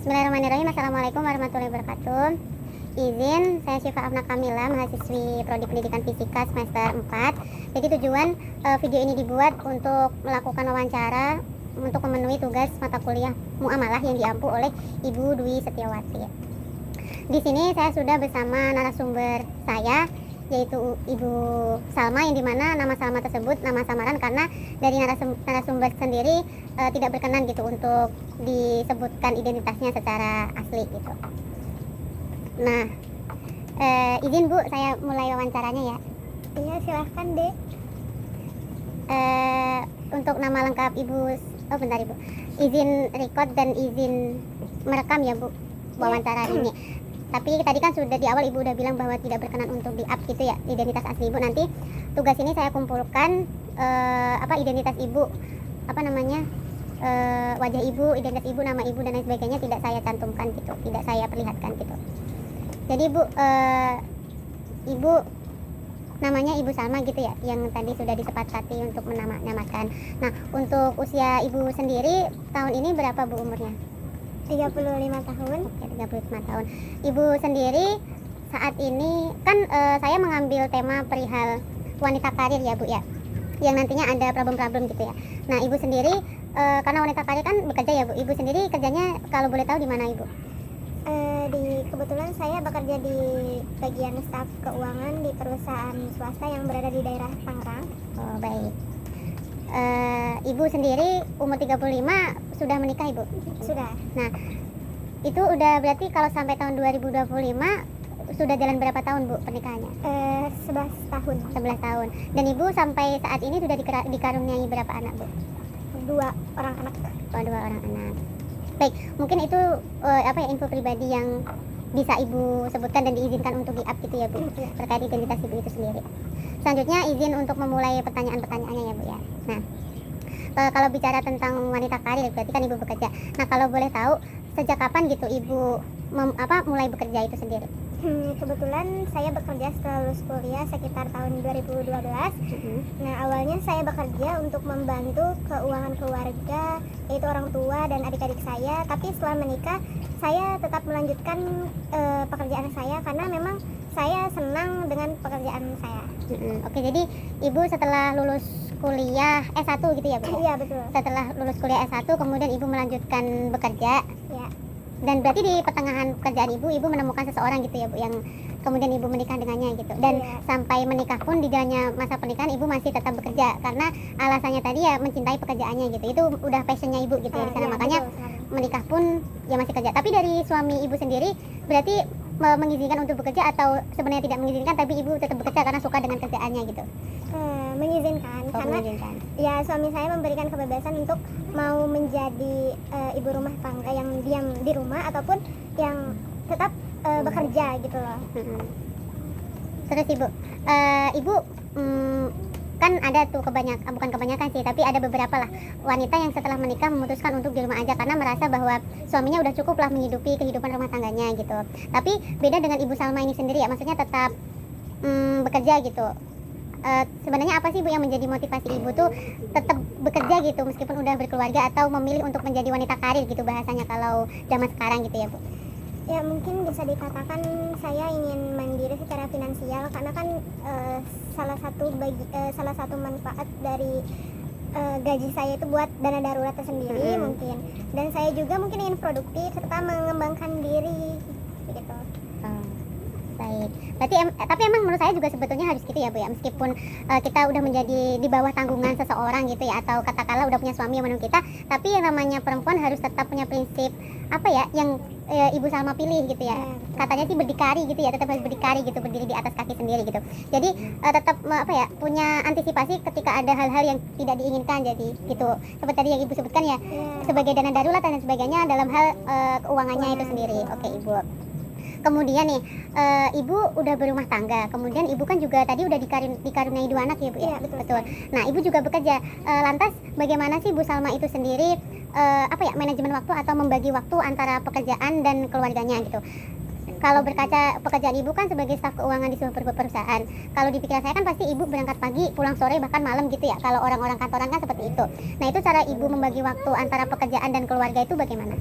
Bismillahirrahmanirrahim. Assalamualaikum warahmatullahi wabarakatuh. Izin, saya Syifa Afna Kamila, mahasiswi Prodi Pendidikan Fisika semester 4. Jadi tujuan video ini dibuat untuk melakukan wawancara untuk memenuhi tugas mata kuliah muamalah yang diampu oleh Ibu Dwi Setiawati. Di sini saya sudah bersama narasumber saya, yaitu Ibu Salma, yang dimana nama Salma tersebut nama samaran karena dari narasumber sendiri tidak berkenan gitu untuk disebutkan identitasnya secara asli gitu. Nah, izin Bu, saya mulai wawancaranya ya. Iya, silahkan deh. Untuk nama lengkap Ibu, bentar Ibu, izin record dan izin merekam ya Bu wawancara ini. Tapi tadi kan sudah di awal Ibu udah bilang bahwa tidak berkenan untuk di-up gitu ya identitas asli Ibu. Nanti tugas ini saya kumpulkan identitas Ibu, wajah Ibu, identitas Ibu, nama Ibu dan lain sebagainya tidak saya cantumkan gitu, tidak saya perlihatkan gitu. Jadi Ibu namanya Ibu Salma gitu ya, yang tadi sudah disepakati untuk menamakan. Nah, untuk usia Ibu sendiri tahun ini berapa Bu umurnya? 35 tahun. Oke, 35 tahun. Ibu sendiri saat ini kan saya mengambil tema perihal wanita karir ya Bu ya, yang nantinya ada problem-problem gitu ya. Nah, Ibu sendiri karena wanita karir kan bekerja ya Bu, Ibu sendiri kerjanya kalau boleh tahu di mana Ibu? Kebetulan saya bekerja di bagian staf keuangan di perusahaan swasta yang berada di daerah Tangerang. Oh, baik. Ibu sendiri umur 35 sudah menikah Ibu? Sudah. Nah, itu udah berarti kalau sampai tahun 2025 sudah jalan berapa tahun Bu pernikahannya? 11 tahun. 11 tahun. Dan Ibu sampai saat ini sudah dikaruniai berapa anak Bu? 2 orang anak. Oh, 2 orang anak. Baik, mungkin itu info pribadi yang bisa Ibu sebutkan dan diizinkan untuk di-up gitu ya Bu, terkait identitas Ibu itu sendiri. Selanjutnya izin untuk memulai pertanyaan-pertanyaannya ya Bu ya. Nah, kalau bicara tentang wanita karir berarti kan Ibu bekerja. Nah, kalau boleh tahu sejak kapan gitu Ibu mulai bekerja itu sendiri? Kebetulan saya bekerja setelah lulus kuliah sekitar tahun 2012. Nah, awalnya saya bekerja untuk membantu keuangan keluarga, yaitu orang tua dan adik-adik saya. Tapi setelah menikah, saya tetap melanjutkan pekerjaan saya karena memang saya senang dengan pekerjaan saya. Oke, jadi Ibu setelah lulus kuliah S1 gitu ya Bu? Iya, betul. Setelah lulus kuliah S1 kemudian Ibu melanjutkan bekerja. Ya. Dan berarti di pertengahan pekerjaan Ibu menemukan seseorang gitu ya Bu, yang kemudian Ibu menikah dengannya gitu. Dan sampai menikah pun di dalamnya masa pernikahan Ibu masih tetap bekerja karena alasannya tadi ya mencintai pekerjaannya gitu. Itu udah passionnya Ibu gitu ya di sana. Makanya betul, menikah pun ya masih kerja. Tapi dari suami Ibu sendiri berarti mengizinkan untuk bekerja atau sebenarnya tidak mengizinkan tapi Ibu tetap bekerja karena suka dengan kerjaannya gitu? Mengizinkan, karena mengizinkan. Ya suami saya memberikan kebebasan untuk mau menjadi ibu rumah tangga yang diam di rumah ataupun yang tetap bekerja gitu loh. Terus Ibu kan ada tuh bukan kebanyakan sih, tapi ada beberapa lah wanita yang setelah menikah memutuskan untuk di rumah aja karena merasa bahwa suaminya udah cukup lah menghidupi kehidupan rumah tangganya gitu. Tapi beda dengan Ibu Salma ini sendiri ya, maksudnya tetap bekerja gitu. Sebenarnya apa sih Bu yang menjadi motivasi Ibu tuh tetap bekerja gitu meskipun udah berkeluarga, atau memilih untuk menjadi wanita karir gitu bahasanya kalau zaman sekarang gitu ya Bu? Ya, mungkin bisa dikatakan saya ingin mandiri secara finansial karena kan salah satu manfaat dari gaji saya itu buat dana darurat tersendiri mungkin. Dan saya juga mungkin ingin produktif serta mengembangkan diri gitu. Baik. Berarti tapi emang menurut saya juga sebetulnya harus gitu ya Bu ya, meskipun kita udah menjadi di bawah tanggungan seseorang gitu ya, atau katakanlah udah punya suami yang menurut kita, tapi yang namanya perempuan harus tetap punya prinsip yang Ibu Salma pilih gitu ya. Katanya sih berdikari gitu ya, tetap harus berdikari gitu, berdiri di atas kaki sendiri gitu. Jadi tetap punya antisipasi ketika ada hal-hal yang tidak diinginkan, jadi gitu. Seperti tadi yang Ibu sebutkan ya, sebagai dana darurat dan sebagainya dalam hal keuangannya itu sendiri. Oke Ibu. Kemudian nih, Ibu udah berumah tangga, kemudian Ibu kan juga tadi udah dikaruniai 2 anak ya Bu ya? Iya, betul. Nah, Ibu juga bekerja. Lantas bagaimana sih Bu Salma itu sendiri manajemen waktu atau membagi waktu antara pekerjaan dan keluarganya gitu? Kalau berkaca pekerjaan Ibu kan sebagai staf keuangan di sebuah perusahaan, kalau di pikiran saya kan pasti Ibu berangkat pagi, pulang sore, bahkan malam gitu ya, kalau orang-orang kantoran kan seperti itu. Nah, itu cara Ibu membagi waktu antara pekerjaan dan keluarga itu bagaimana?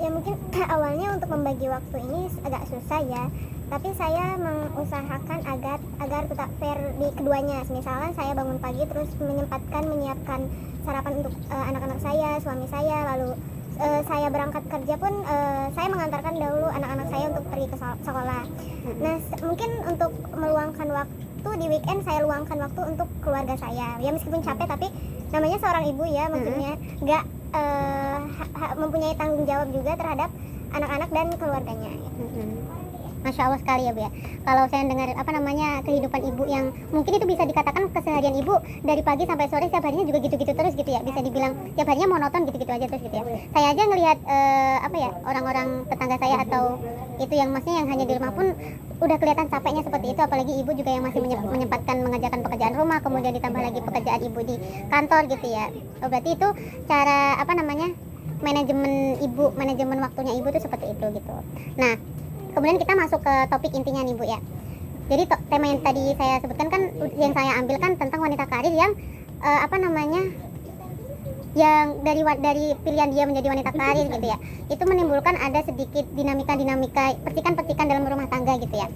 Ya mungkin awalnya untuk membagi waktu ini agak susah ya, tapi saya mengusahakan agar tetap fair di keduanya. Misalnya saya bangun pagi terus menyiapkan sarapan untuk anak-anak saya, suami saya, lalu saya berangkat kerja pun saya mengantarkan dahulu anak-anak saya untuk pergi ke sekolah. Nah, mungkin untuk meluangkan waktu di weekend saya luangkan waktu untuk keluarga saya. Ya meskipun capek tapi namanya seorang ibu ya, maksudnya nggak mempunyai tanggung jawab juga terhadap anak-anak dan keluarganya. Masya Allah sekali ya Bu ya. Kalau saya dengar kehidupan ibu yang mungkin itu bisa dikatakan keseharian ibu dari pagi sampai sore setiap harinya juga gitu-gitu terus gitu ya. Bisa dibilang tiap harinya monoton gitu-gitu aja terus gitu ya. Saya aja ngelihat orang-orang tetangga saya atau itu yang maksudnya yang hanya di rumah pun udah kelihatan capeknya seperti itu, apalagi ibu juga yang masih menyempatkan mengerjakan pekerjaan rumah, kemudian ditambah lagi pekerjaan ibu di kantor gitu ya. Berarti itu cara manajemen waktunya ibu tuh seperti itu gitu. Nah, kemudian kita masuk ke topik intinya nih Bu ya. Jadi tema yang tadi saya sebutkan kan, yang saya ambil kan tentang wanita karir yang yang dari pilihan dia menjadi wanita karir gitu ya. Itu menimbulkan ada sedikit dinamika percikan-percikan dalam rumah tangga gitu ya.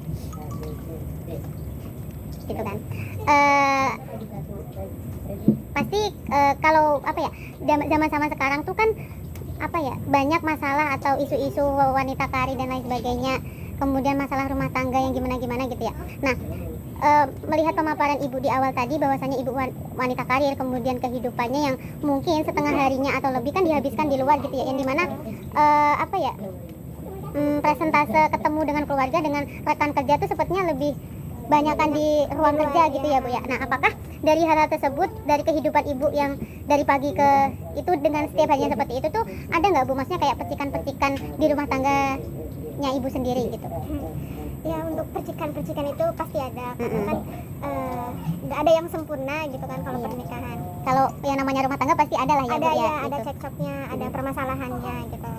Gitu kan. Pasti kalau zaman sekarang tuh kan banyak masalah atau isu-isu wanita karir dan lain sebagainya, kemudian masalah rumah tangga yang gimana gitu ya. Nah, melihat pemaparan ibu di awal tadi bahwasanya ibu wanita karir, kemudian kehidupannya yang mungkin setengah harinya atau lebih kan dihabiskan di luar gitu ya, yang dimana presentase ketemu dengan keluarga, dengan rekan kerja tuh sepertinya lebih banyakkan di ruang kerja gitu ya Bu ya. Nah, apakah dari hal tersebut, dari kehidupan ibu yang dari pagi ke itu dengan setiap harinya seperti itu tuh ada nggak Bu, maksudnya kayak percikan-percikan di rumah tangganya ibu sendiri gitu? Ya, untuk percikan-percikan itu pasti ada, karena kan nggak ada yang sempurna gitu kan kalau pernikahan. Kalau yang namanya rumah tangga pasti ada lah ya Ada Bu, ya, gitu. ada cekcoknya, ada permasalahannya gitu.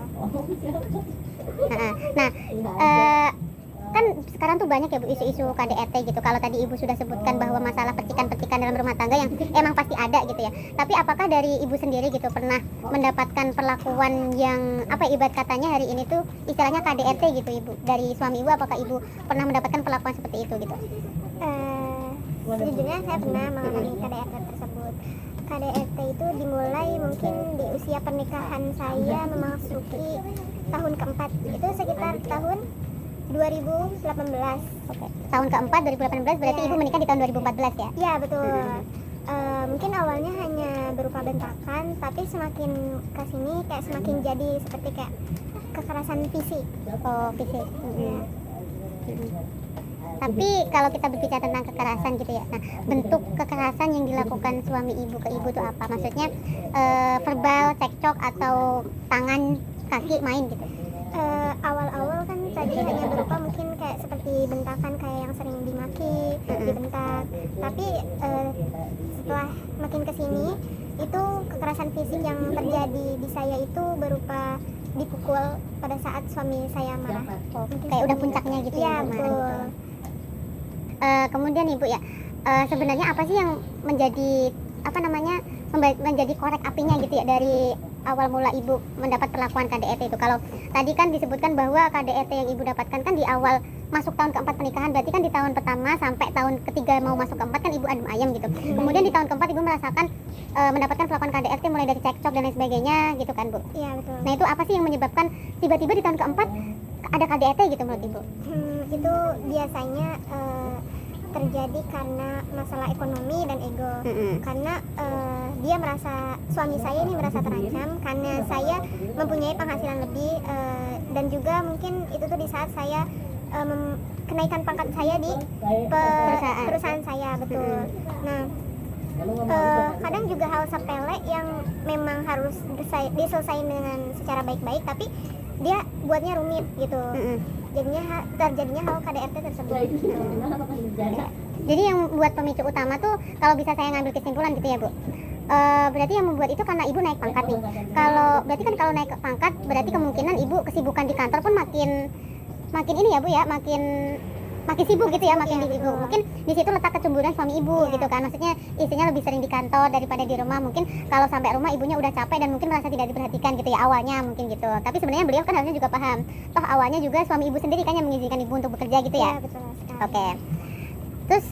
Nah, kan sekarang tuh banyak ya Bu isu-isu KDRT gitu. Kalau tadi ibu sudah sebutkan bahwa masalah percikan-percikan dalam rumah tangga yang emang pasti ada gitu ya. Tapi apakah dari ibu sendiri gitu pernah mendapatkan perlakuan yang ibarat katanya hari ini tuh istilahnya KDRT gitu Ibu, dari suami Ibu? Apakah Ibu pernah mendapatkan perlakuan seperti itu gitu? Sejujurnya saya pernah mengalami KDRT tersebut. KDRT itu dimulai mungkin di usia pernikahan saya memasuki tahun keempat, itu sekitar tahun 2018. Oke. Tahun keempat 2018 berarti Ya. Ibu menikah di tahun 2014 ya? Iya betul. Mungkin awalnya hanya berupa bentakan, tapi semakin kesini kayak semakin jadi seperti kayak kekerasan fisik. Oh, fisik. Tapi kalau kita berbicara tentang kekerasan gitu ya, nah bentuk kekerasan yang dilakukan suami ibu ke ibu itu apa? Maksudnya verbal, cekcok, atau tangan, kaki main gitu? Awal-awal kan tadi hanya berupa mungkin kayak seperti bentakan, kayak yang sering dimaki, dibentak. Tapi setelah makin kesini itu kekerasan fisik yang terjadi di saya itu berupa dipukul pada saat suami saya marah. Oh, kayak udah puncaknya gitu Iya ya? betul. Kemudian Ibu ya, sebenarnya apa sih yang menjadi menjadi korek apinya gitu ya dari awal mula Ibu mendapat perlakuan KDRT itu? Kalau tadi kan disebutkan bahwa KDRT yang Ibu dapatkan kan di awal masuk tahun keempat pernikahan, berarti kan di tahun pertama sampai tahun ketiga mau masuk keempat kan Ibu adem ayem gitu. Kemudian di tahun keempat Ibu merasakan mendapatkan perlakuan KDRT mulai dari cekcok dan lain sebagainya gitu kan Bu? Iya betul. Nah, itu apa sih yang menyebabkan tiba-tiba di tahun keempat ada KDRT gitu menurut Ibu? Itu biasanya terjadi karena masalah ekonomi dan ego. Karena dia merasa, suami saya ini merasa terancam karena saya mempunyai penghasilan lebih, dan juga mungkin itu tuh di saat saya kenaikan pangkat saya di perusahaan saya, betul. Nah, kadang juga hal sepele yang memang harus diselesaikan dengan secara baik-baik, tapi dia buatnya rumit gitu. Terjadinya hal KDRT tersebut gitu. Jadi yang membuat pemicu utama tuh kalau bisa saya ngambil kesimpulan gitu ya Bu, berarti yang membuat itu karena Ibu naik pangkat nih. Berarti kan kalau naik pangkat berarti kemungkinan Ibu kesibukan di kantor pun makin ini ya Bu ya, makin makin sibuk gitu ya, makin ibu. Mungkin di situ letak kecemburuan suami ibu gitu kan. Maksudnya istrinya lebih sering di kantor daripada di rumah. Mungkin kalau sampai rumah ibunya udah capek dan mungkin merasa tidak diperhatikan gitu ya awalnya mungkin gitu. Tapi sebenarnya beliau kan harusnya juga paham. Toh awalnya juga suami ibu sendiri kan yang mengizinkan ibu untuk bekerja gitu ya. Betul sekali. Oke. Terus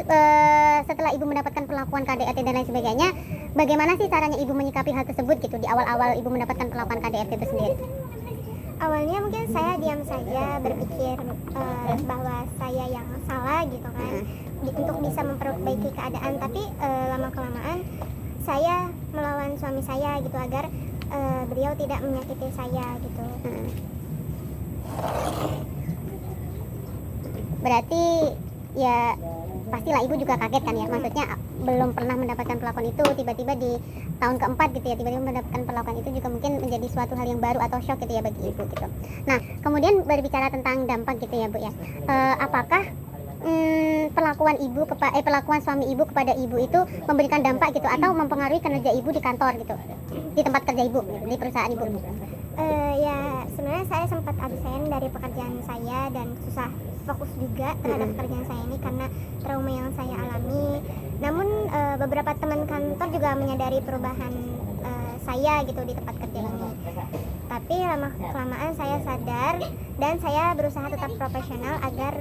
setelah ibu mendapatkan perlakuan KDRT dan lain sebagainya, bagaimana sih caranya ibu menyikapi hal tersebut gitu di awal-awal ibu mendapatkan perlakuan KDRT itu sendiri? Awalnya mungkin saya diam saja berpikir bahwa saya yang salah gitu kan, untuk bisa memperbaiki keadaan. Tapi lama kelamaan saya melawan suami saya gitu agar beliau tidak menyakiti saya gitu. Berarti ya pastilah ibu juga kaget kan ya, maksudnya belum pernah mendapatkan perlakuan itu, tiba-tiba di tahun keempat gitu ya tiba-tiba mendapatkan perlakuan itu juga mungkin menjadi suatu hal yang baru atau shock gitu ya bagi ibu gitu. Nah kemudian berbicara tentang dampak gitu ya Bu ya, apakah perlakuan suami ibu kepada ibu itu memberikan dampak gitu atau mempengaruhi kinerja ibu di kantor gitu, di tempat kerja ibu gitu, di perusahaan ibu? Ya sebenarnya saya sempat absen dari pekerjaan saya dan susah fokus juga terhadap pekerjaan saya ini karena trauma yang saya alami. Namun beberapa teman kantor juga menyadari perubahan saya gitu di tempat kerja ini. Tapi lama kelamaan saya sadar dan saya berusaha tetap profesional agar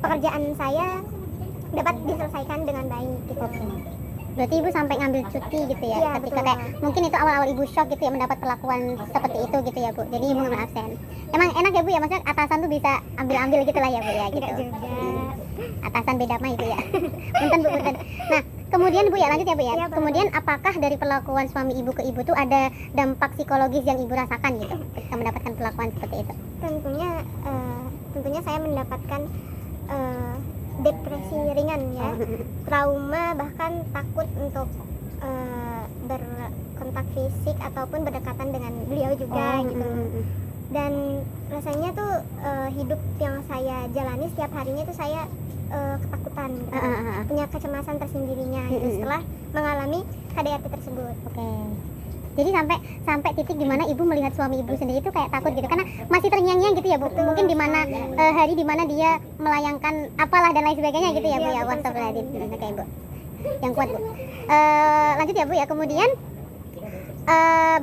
pekerjaan saya dapat diselesaikan dengan baik gitu. Berarti ibu sampai ngambil cuti gitu ya, Iya, ketika betul. kayak mungkin itu awal-awal ibu shock gitu ya mendapat perlakuan seperti itu gitu ya Bu. Jadi ibu ngambil absen. Emang enak ya Bu ya, maksudnya atasan tuh bisa ambil-ambil gitu lah ya Bu ya gitu. Enggak juga. Atasan beda mah itu ya. Punten Bu, punten. Nah kemudian Bu ya lanjut ya Bu ya. Iya, boleh. Kemudian apakah dari perlakuan suami ibu ke ibu tuh ada dampak psikologis yang ibu rasakan gitu ketika mendapatkan perlakuan seperti itu? Tentunya saya mendapatkan depresi ringan ya, trauma, bahkan takut untuk berkontak fisik ataupun berdekatan dengan beliau juga gitu. Dan rasanya tuh hidup yang saya jalani setiap harinya tuh saya ketakutan gitu. Punya kecemasan tersendirinya gitu setelah mengalami KDRT tersebut. Oke. Jadi sampai titik dimana ibu melihat suami ibu sendiri itu kayak takut gitu karena masih terngiang-ngiang gitu ya Bu. Betul. Mungkin dimana hari dimana dia melayangkan apalah dan lain sebagainya gitu ya Bu Iya, ya. betul Astagfirullahaladzim. sekali. Oke Bu. Yang kuat Bu. Lanjut ya Bu ya. Kemudian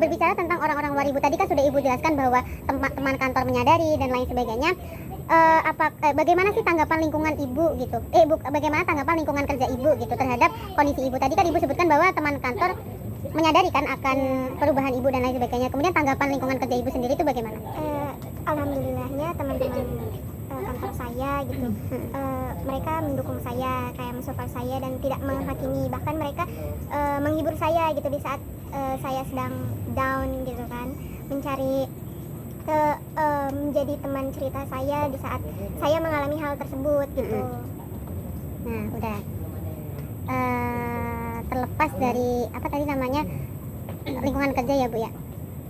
berbicara tentang orang-orang luar ibu tadi kan sudah ibu jelaskan bahwa teman kantor menyadari dan lain sebagainya. Bagaimana sih tanggapan lingkungan ibu gitu? Bagaimana tanggapan lingkungan kerja ibu gitu terhadap kondisi ibu? Tadi kan ibu sebutkan bahwa teman kantor menyadari kan akan perubahan ibu dan lain sebagainya. Kemudian tanggapan lingkungan kerja ibu sendiri itu bagaimana? Alhamdulillahnya teman-teman kantor saya gitu, mereka mendukung saya, kayak mensupport saya dan tidak menghakimi. Bahkan mereka menghibur saya gitu di saat saya sedang down gitu kan, mencari menjadi teman cerita saya di saat saya mengalami hal tersebut gitu. Nah udah terlepas dari apa tadi namanya lingkungan kerja ya Bu ya.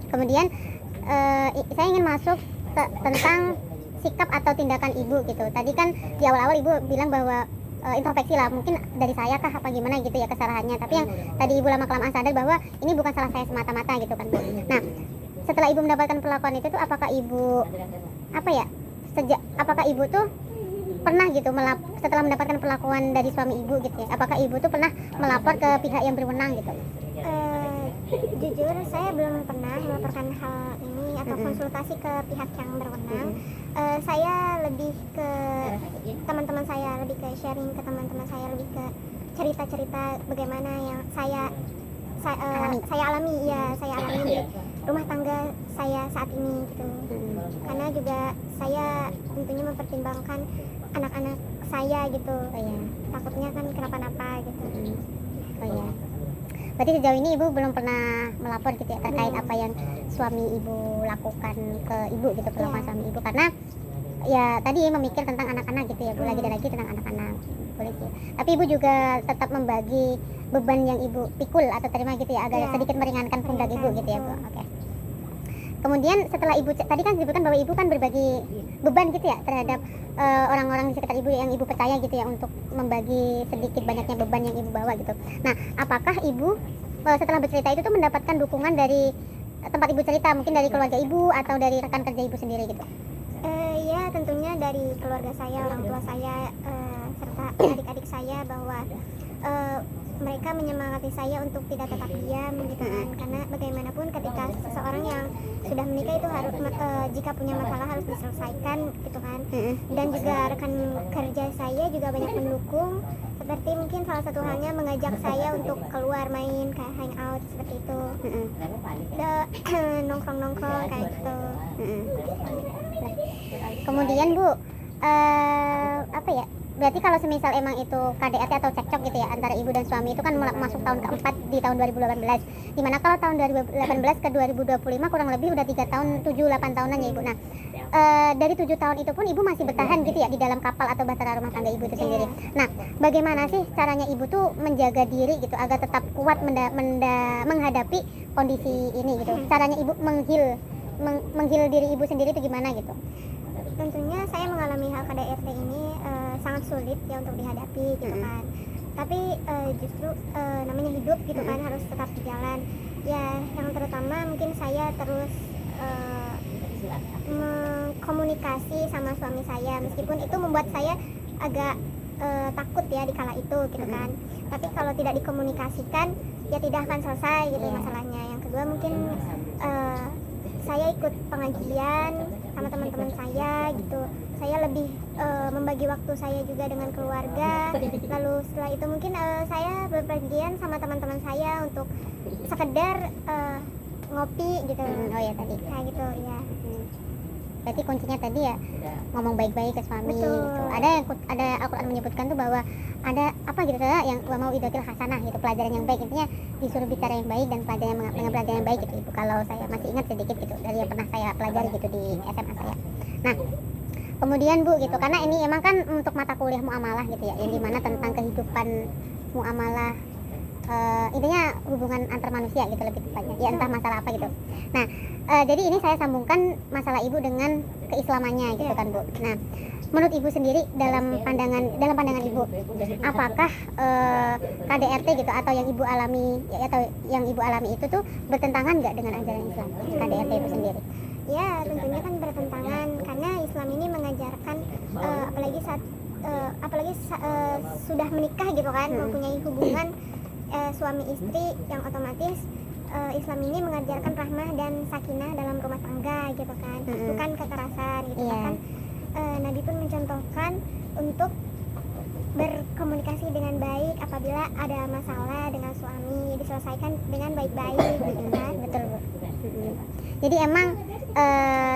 Kemudian saya ingin masuk tentang sikap atau tindakan ibu gitu. Tadi kan di awal-awal ibu bilang bahwa introspeksi lah, mungkin dari saya kah apa gimana gitu ya kesalahannya. Tapi yang tadi ibu lama kelamaan sadar bahwa ini bukan salah saya semata-mata gitu kan Bu. Nah setelah ibu mendapatkan perlakuan itu tuh apakah ibu apakah ibu tuh pernah gitu setelah mendapatkan perlakuan dari suami ibu gitu ya, apakah ibu tuh pernah melapor ke pihak yang berwenang gitu? Jujur saya belum pernah melaporkan hal ini atau konsultasi ke pihak yang berwenang. Saya lebih ke teman-teman saya, lebih ke sharing ke teman-teman saya, lebih ke cerita-cerita bagaimana yang saya alami di rumah tangga saya saat ini gitu. Karena juga saya tentunya mempertimbangkan anak-anak saya gitu. Takutnya kan kenapa-napa gitu. Berarti sejauh ini ibu belum pernah melapor gitu ya terkait apa yang suami ibu lakukan ke ibu gitu, perlakuan suami ibu, karena ya tadi memikir tentang anak-anak gitu ya Bu, lagi tentang anak-anak. Boleh sih. Tapi ibu juga tetap membagi beban yang ibu pikul atau terima gitu ya, agar sedikit meringankan pundak ibu gitu ya Bu. Oke. Kemudian setelah ibu tadi kan disebutkan bahwa ibu kan berbagi beban gitu ya terhadap orang-orang di sekitar ibu yang ibu percaya gitu ya, untuk membagi sedikit banyaknya beban yang ibu bawa gitu. Nah apakah ibu setelah bercerita itu tuh mendapatkan dukungan dari tempat ibu cerita, mungkin dari keluarga ibu atau dari rekan kerja ibu sendiri gitu? Ya tentunya dari keluarga saya, orang tua saya, serta adik-adik saya bahwa mereka menyemangati saya untuk tidak tetap diam gitu kan, karena bagaimanapun ketika seseorang yang sudah menikah itu harus jika punya masalah harus diselesaikan gitu kan. Dan juga rekan kerja saya juga banyak mendukung, seperti mungkin salah satu halnya mengajak saya untuk keluar main kayak hangout seperti itu, nongkrong-nongkrong kayak gitu. Kemudian Bu, apa ya? Berarti kalau semisal emang itu KDRT atau cekcok gitu ya antara ibu dan suami itu kan masuk tahun keempat di tahun 2018. Dimana kalau tahun 2018 ke 2025 kurang lebih udah 3 tahun, 7-8 tahunan ya Ibu. Nah, dari 7 tahun itu pun ibu masih bertahan gitu ya di dalam kapal atau bahtera rumah tangga ibu itu sendiri. Nah, bagaimana sih caranya ibu tuh menjaga diri gitu agar tetap kuat menghadapi kondisi ini gitu? Caranya ibu menghil diri ibu sendiri itu gimana gitu? Tentunya saya mengalami hal KDRT ini sangat sulit ya untuk dihadapi gitu kan. Tapi justru namanya hidup gitu kan, harus tetap berjalan. Ya, yang terutama mungkin saya terus komunikasi sama suami saya, meskipun itu membuat saya agak takut ya di kala itu gitu kan. Tapi kalau tidak dikomunikasikan ya tidak akan selesai gitu masalahnya. Yang kedua mungkin saya ikut pengajian sama teman-teman saya gitu. Saya lebih membagi waktu saya juga dengan keluarga. Lalu setelah itu mungkin saya berpergian sama teman-teman saya untuk sekedar ngopi gitu. Oh ya tadi Kayak gitu ya. berarti kuncinya tadi ya ngomong baik-baik ke suami Betul. gitu. Ada Al-Quran menyebutkan tuh bahwa ada apa gitu yang wa mau idotil hasanah gitu, pelajaran yang baik, intinya disuruh bicara yang baik dan dengan pelajaran yang baik gitu Ibu. Kalau saya masih ingat sedikit gitu dari yang pernah saya pelajari gitu di SMA saya. Nah, kemudian Bu gitu, karena ini emang kan untuk mata kuliah muamalah gitu ya, yang dimana tentang kehidupan muamalah, intinya hubungan antar manusia gitu lebih tepatnya ya, entah masalah apa gitu. Nah, jadi ini saya sambungkan masalah ibu dengan keislamannya gitu kan Bu. Nah, menurut ibu sendiri dalam pandangan ibu, apakah KDRT gitu atau yang ibu alami atau yang ibu alami itu tuh bertentangan nggak dengan ajaran Islam KDRT itu sendiri? Ya, tentunya kan bertentangan karena Islam ini mengajarkan apalagi sudah menikah gitu kan, mempunyai hubungan suami istri yang otomatis Islam ini mengajarkan rahmah dan sakinah dalam rumah tangga gitu kan, bukan kekerasan gitu. Bahkan Nabi pun mencontohkan untuk berkomunikasi dengan baik apabila ada masalah dengan suami, diselesaikan dengan baik-baik gitu kan. Betul Bu. Jadi emang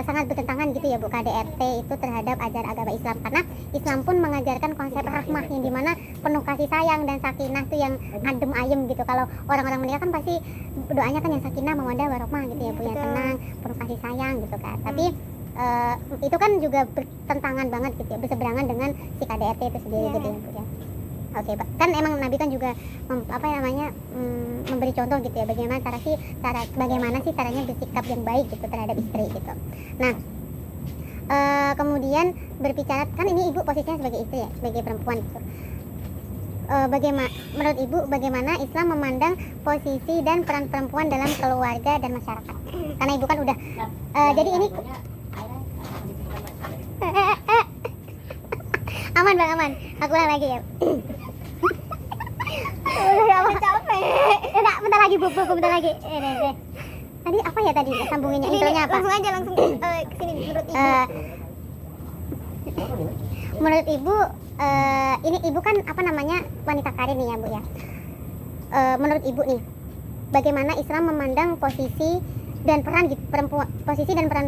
sangat bertentangan gitu ya Bu KDRT itu terhadap ajaran agama Islam, karena Islam pun mengajarkan konsep rahmah yang dimana penuh kasih sayang dan sakinah tuh yang adem ayem gitu. Kalau orang-orang menikah kan pasti doanya kan yang sakinah mawaddah warahmah gitu ya Bu, yang tenang, penuh kasih sayang gitu kan. Tapi itu kan juga bertentangan banget gitu ya, berseberangan dengan si KDRT itu sendiri gitu ya Bu ya. Oke, kan emang Nabi kan juga memberi contoh gitu ya bagaimana caranya bersikap yang baik gitu terhadap istri gitu. Nah, kemudian berbicara kan ini ibu posisinya sebagai istri ya, sebagai perempuan gitu. Menurut ibu bagaimana Islam memandang posisi dan peran perempuan dalam keluarga dan masyarakat? Karena ibu kan udah jadi ini aman Bang, aman. Aku ulang lagi ya. Udah capek. Enggak, bentar lagi Bu, bentar lagi. Tadi apa ya tadi? Sambunginnya intronya apa? Langsung aja ke sini menurut ibu. Menurut ibu ini ibu kan wanita karir nih ya Bu ya. Menurut ibu nih, bagaimana Islam memandang posisi dan peran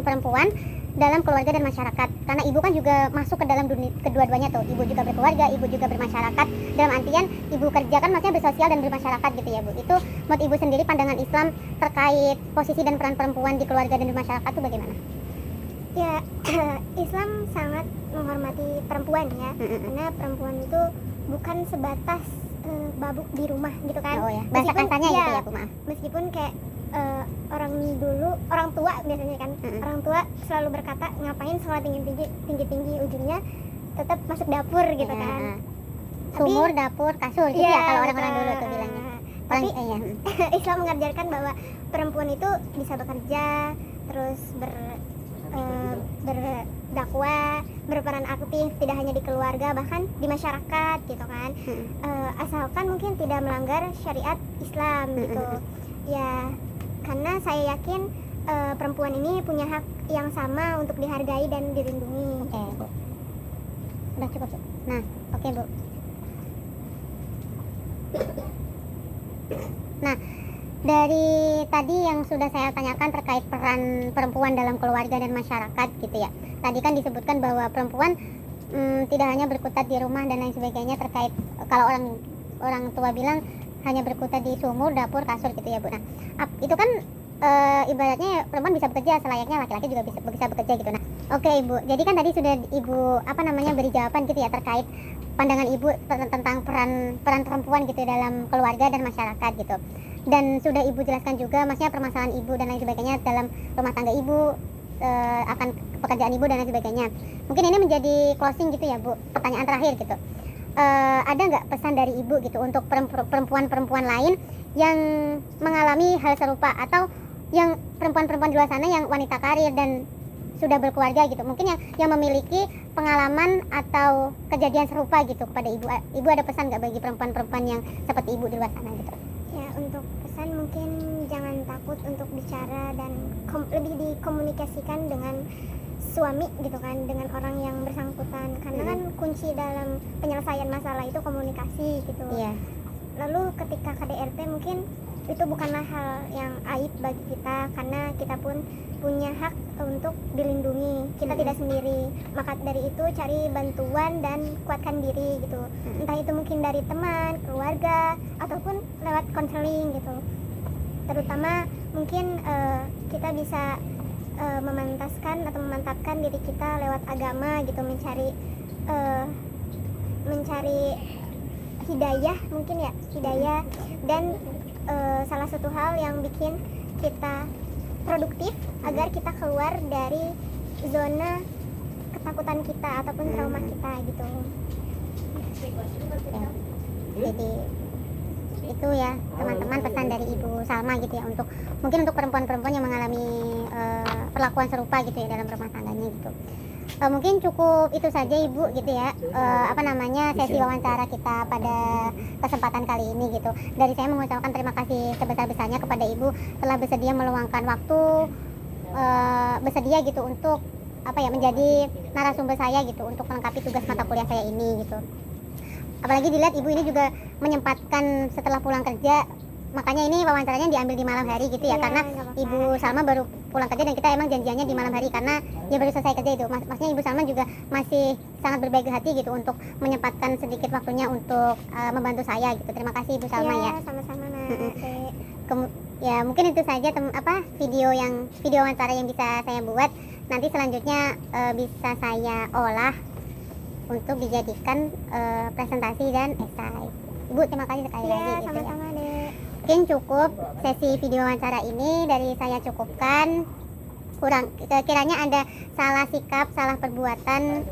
perempuan dalam keluarga dan masyarakat? Karena ibu kan juga masuk ke dalam dunia kedua-duanya tuh, ibu juga berkeluarga, ibu juga bermasyarakat, dalam artian ibu kerja kan maksudnya bersosial dan bermasyarakat gitu ya Bu. Itu menurut ibu sendiri pandangan Islam terkait posisi dan peran perempuan di keluarga dan bermasyarakat itu bagaimana? Ya, Islam sangat menghormati perempuan ya, karena perempuan itu bukan sebatas babuk di rumah gitu kan. Oh ya, bahasa kasarnya gitu ya Bu, maaf. Meskipun kayak orang tua biasanya kan, orang tua selalu berkata ngapain sekolah tinggi ujungnya tetap masuk dapur gitu kan. Sumur, dapur, kasur gitu ya kalau orang-orang dulu tuh bilangnya. Tapi Islam mengajarkan bahwa perempuan itu bisa bekerja, terus berdakwah, berperan aktif, tidak hanya di keluarga, bahkan di masyarakat gitu kan. Asalkan mungkin tidak melanggar syariat Islam gitu. Ya, karena saya yakin perempuan ini punya hak yang sama untuk dihargai dan dilindungi. Oke, Bu. Udah cukup, Bu. Nah, oke, Bu. Nah, dari tadi yang sudah saya tanyakan terkait peran perempuan dalam keluarga dan masyarakat gitu ya. Tadi kan disebutkan bahwa perempuan tidak hanya berkutat di rumah dan lain sebagainya, terkait kalau orang tua bilang hanya berkutat di sumur, dapur, kasur gitu ya, Bu. Nah, itu kan ibaratnya perempuan bisa bekerja selayaknya laki-laki juga bisa bekerja gitu. Nah, oke, Ibu. Jadi kan tadi sudah Ibu beri jawaban gitu ya terkait pandangan Ibu tentang peran perempuan gitu dalam keluarga dan masyarakat gitu. Dan sudah Ibu jelaskan juga maksudnya permasalahan Ibu dan lain sebagainya dalam rumah tangga Ibu, akan pekerjaan Ibu dan lain sebagainya. Mungkin ini menjadi closing gitu ya, Bu. Pertanyaan terakhir gitu. Ada nggak pesan dari Ibu gitu untuk perempuan-perempuan lain yang mengalami hal serupa, atau yang perempuan-perempuan di luar sana yang wanita karir dan sudah berkeluarga gitu, mungkin yang memiliki pengalaman atau kejadian serupa gitu kepada Ibu. Ibu ada pesan nggak bagi perempuan-perempuan yang seperti Ibu di luar sana gitu? Ya, untuk pesan mungkin jangan takut untuk bicara dan lebih dikomunikasikan dengan suami gitu kan, dengan orang yang bersangkutan, karena kan kunci dalam penyelesaian masalah itu komunikasi gitu. Iya. Lalu ketika KDRT mungkin itu bukanlah hal yang aib bagi kita, karena kita pun punya hak untuk dilindungi, kita tidak sendiri. Maka dari itu cari bantuan dan kuatkan diri gitu, entah itu mungkin dari teman, keluarga, ataupun lewat konseling gitu. Terutama mungkin kita bisa memantaskan atau memantapkan diri kita lewat agama gitu, mencari hidayah mungkin ya, hidayah. Dan salah satu hal yang bikin kita produktif agar kita keluar dari zona ketakutan kita ataupun trauma kita gitu. Ya. Jadi itu ya teman-teman pesan dari Ibu Salma gitu ya, untuk mungkin untuk perempuan-perempuan yang mengalami perlakuan serupa gitu ya dalam rumah tangganya gitu. Mungkin cukup itu saja Ibu gitu ya, sesi wawancara kita pada kesempatan kali ini gitu. Dari saya mengucapkan terima kasih sebesar-besarnya kepada Ibu telah bersedia meluangkan waktu, bersedia gitu untuk menjadi narasumber saya gitu untuk melengkapi tugas mata kuliah saya ini gitu. Apalagi dilihat Ibu ini juga menyempatkan setelah pulang kerja, makanya ini wawancaranya diambil di malam hari gitu ya, karena Ibu Salma baru pulang kerja dan kita emang janjiannya di malam hari karena dia baru selesai kerja itu. Maksudnya Ibu Salma juga masih sangat berbaik hati gitu untuk menyempatkan sedikit waktunya untuk membantu saya gitu. Terima kasih Ibu Salma ya. Sama-sama Ya mungkin itu saja video wawancara yang bisa saya buat. Nanti selanjutnya bisa saya olah untuk dijadikan presentasi dan esai. Ibu terima kasih sekali lagi gitu sama-sama ya. Dek. Mungkin cukup sesi video wawancara ini dari saya cukupkan. Kiranya ada salah sikap, salah perbuatan,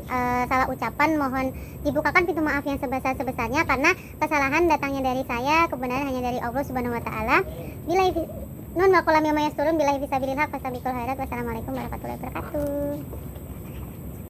salah ucapan, mohon dibukakan pintu maaf yang sebesar-sebesarnya, karena kesalahan datangnya dari saya, kebenaran hanya dari Allah Subhanahu wa taala. Wassalamualaikum warahmatullahi wabarakatuh.